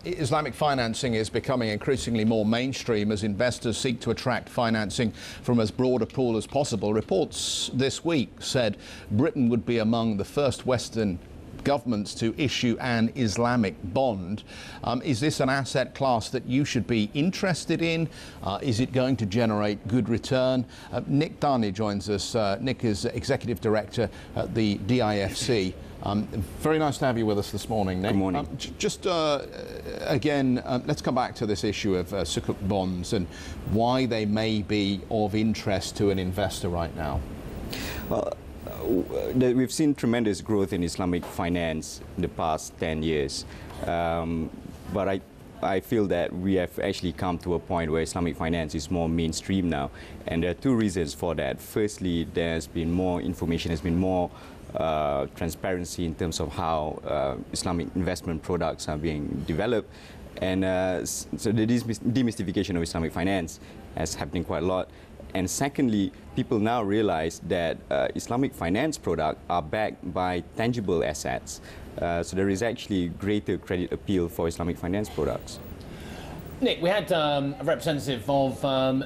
Islamic financing is becoming increasingly more mainstream as investors seek to attract financing from as broad a pool as possible. Reports this week said Britain would be among the first Western governments to issue an Islamic bond. Is this an asset class that you should be interested in? Is it going to generate good return? Nick Darney joins us. Nick is Executive Director at the DIFC. Very nice to have you with us this morning, Nick. Good morning. Again, let's come back to this issue of Sukuk bonds and why they may be of interest to an investor right now. Well, we've seen tremendous growth in Islamic finance in the past 10 years. But I feel that we have actually come to a point where Islamic finance is more mainstream now. And there are two reasons for that. Firstly, there's been more information, there's been more transparency in terms of how Islamic investment products are being developed. And so the demystification of Islamic finance is happening quite a lot. And secondly, people now realize that Islamic finance products are backed by tangible assets. So there is actually greater credit appeal for Islamic finance products. Nick, we had a representative of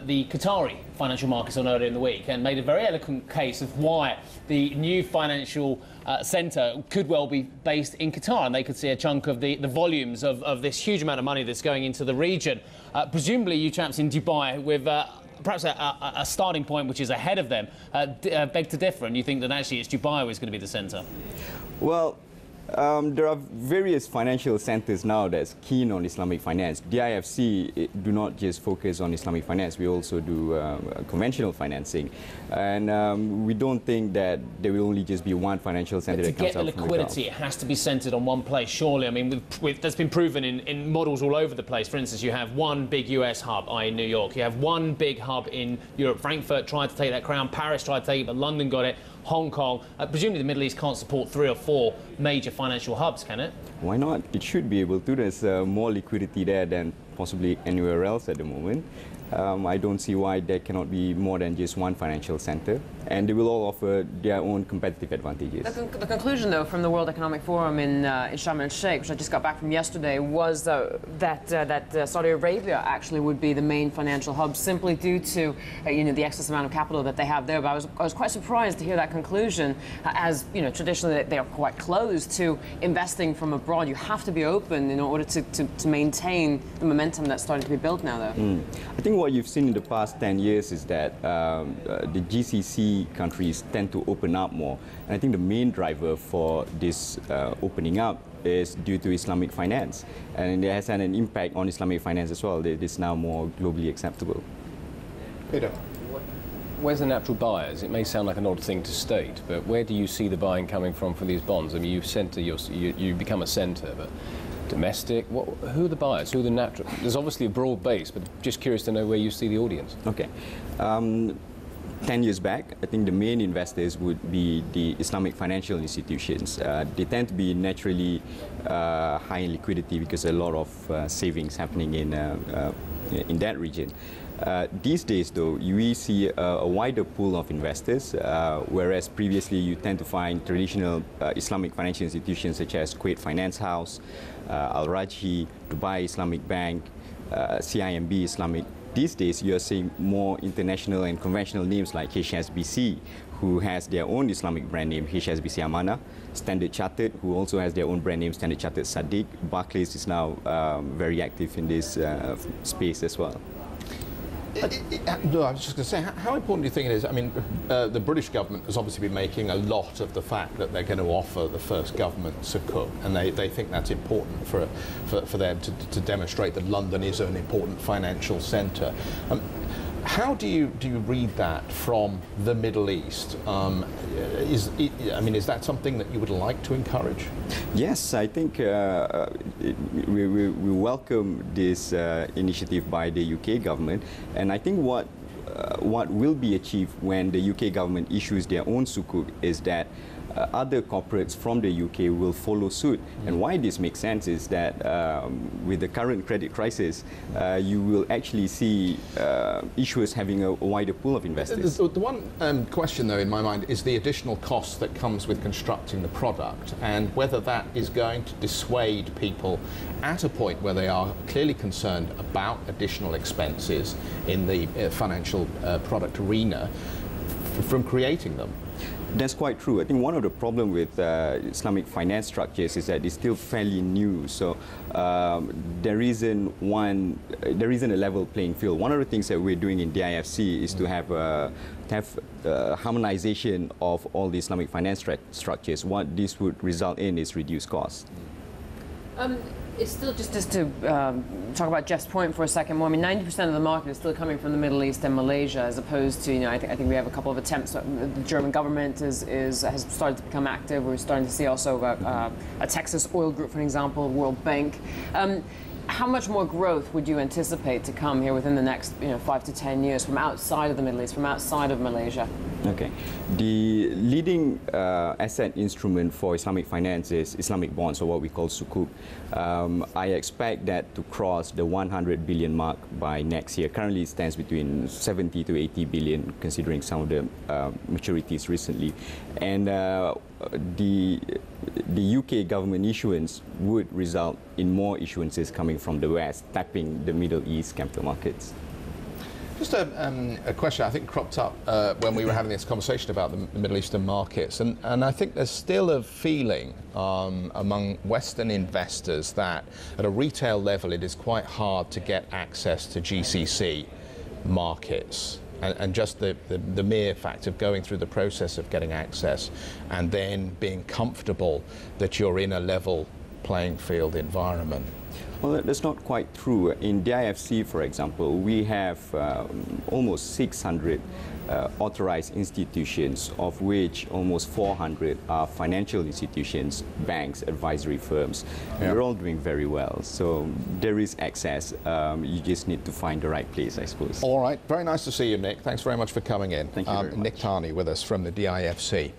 the Qatari financial markets on earlier in the week and made a very eloquent case of why the new financial centre could well be based in Qatar, and they could see a chunk of the volumes of this huge amount of money that's going into the region. Presumably you chaps in Dubai with perhaps a starting point which is ahead of them, beg to differ, and you think that actually it's Dubai who is going to be the centre? Well, there are various financial centres now that's keen on Islamic finance. DIFC do not just focus on Islamic finance, we also do conventional financing. And we don't think that there will only just be one financial centre that comes out from the To get the liquidity, it has to be centred on one place, surely. I mean, that's been proven in models all over the place. For instance, you have one big US hub, i.e. New York. You have one big hub in Europe. Frankfurt tried to take that crown, Paris tried to take it, but London got it. Hong Kong. Presumably the Middle East can't support 3 or 4 major financial hubs, can it? Why not? It should be able to. There's more liquidity there than possibly anywhere else at the moment. I don't see why there cannot be more than just one financial centre, and they will all offer their own competitive advantages. The conclusion, though, from the World Economic Forum in Sharm el-Sheikh, which I just got back from yesterday, was that Saudi Arabia actually would be the main financial hub simply due to the excess amount of capital that they have there. But I was quite surprised to hear that conclusion, as traditionally they are quite closed to investing from abroad. You have to be open in order to maintain the momentum that's starting to be built now, though. I think what you've seen in the past 10 years is that the GCC countries tend to open up more. And I think the main driver for this opening up is due to Islamic finance. And it has had an impact on Islamic finance as well. It is now more globally acceptable. Peter. Where's the natural buyers? It may sound like an odd thing to state, but where do you see the buying coming from for these bonds? I mean, you become a centre, but domestic, who are the buyers? Who are the natural? There's obviously a broad base, but just curious to know where you see the audience. Okay. 10 years back, I think the main investors would be the Islamic financial institutions. They tend to be naturally high in liquidity because there are a lot of savings happening in that region. These days, though, we see a wider pool of investors, whereas previously you tend to find traditional Islamic financial institutions such as Kuwait Finance House, Al Rajhi, Dubai Islamic Bank, cnbc Islamic. These days, you are seeing more international and conventional names like HSBC, who has their own Islamic brand name, HSBC Amanah, Standard Chartered, who also has their own brand name, Standard Chartered Sadiq. Barclays is now very active in this space as well. No, I was just going to say, how important do you think it is? I mean, the British government has obviously been making a lot of the fact that they're going to offer the first government Sukuk, and they think that's important for them to demonstrate that London is an important financial centre. How do you read that from the Middle East? Is that something that you would like to encourage? Yes, I think we welcome this initiative by the UK government, and I think what what will be achieved when the UK government issues their own sukuk is that other corporates from the UK will follow suit. And why this makes sense is that with the current credit crisis, you will actually see issuers having a wider pool of investors. The one question, though, in my mind is the additional cost that comes with constructing the product, and whether that is going to dissuade people at a point where they are clearly concerned about additional expenses in the financial product arena from creating them. That's quite true. I think one of the problems with Islamic finance structures is that it's still fairly new. So there isn't a level playing field. One of the things that we're doing in DIFC is to have harmonization of all the Islamic finance structures. What this would result in is reduced costs. It's still just to talk about Jeff's point for a second more. I mean, 90% of the market is still coming from the Middle East and Malaysia, as opposed to, I think we have a couple of attempts. The German government has started to become active. We're starting to see also a Texas oil group, for example, World Bank. How much more growth would you anticipate to come here within the next 5 to 10 years from outside of the Middle East, from outside of Malaysia? Okay. The leading asset instrument for Islamic finance is Islamic bonds, or what we call sukuk. I expect that to cross the 100 billion mark by next year. Currently it stands between 70 to 80 billion, considering some of the maturities recently. And the UK government issuance would result in more issuances coming from the West, tapping the Middle East capital markets. Just a question I think cropped up when we were having this conversation about the Middle Eastern markets, and I think there's still a feeling among Western investors that at a retail level it is quite hard to get access to GCC markets. And just the mere fact of going through the process of getting access and then being comfortable that you're in a level playing field environment. Well, that's not quite true. In DIFC, for example, we have almost 600 authorized institutions, of which almost 400 are financial institutions, banks, advisory firms. Yeah. We're all doing very well. So there is access. You just need to find the right place, I suppose. All right. Very nice to see you, Nick. Thanks very much for coming in. Thank you very much. Nick Tarney with us from the DIFC.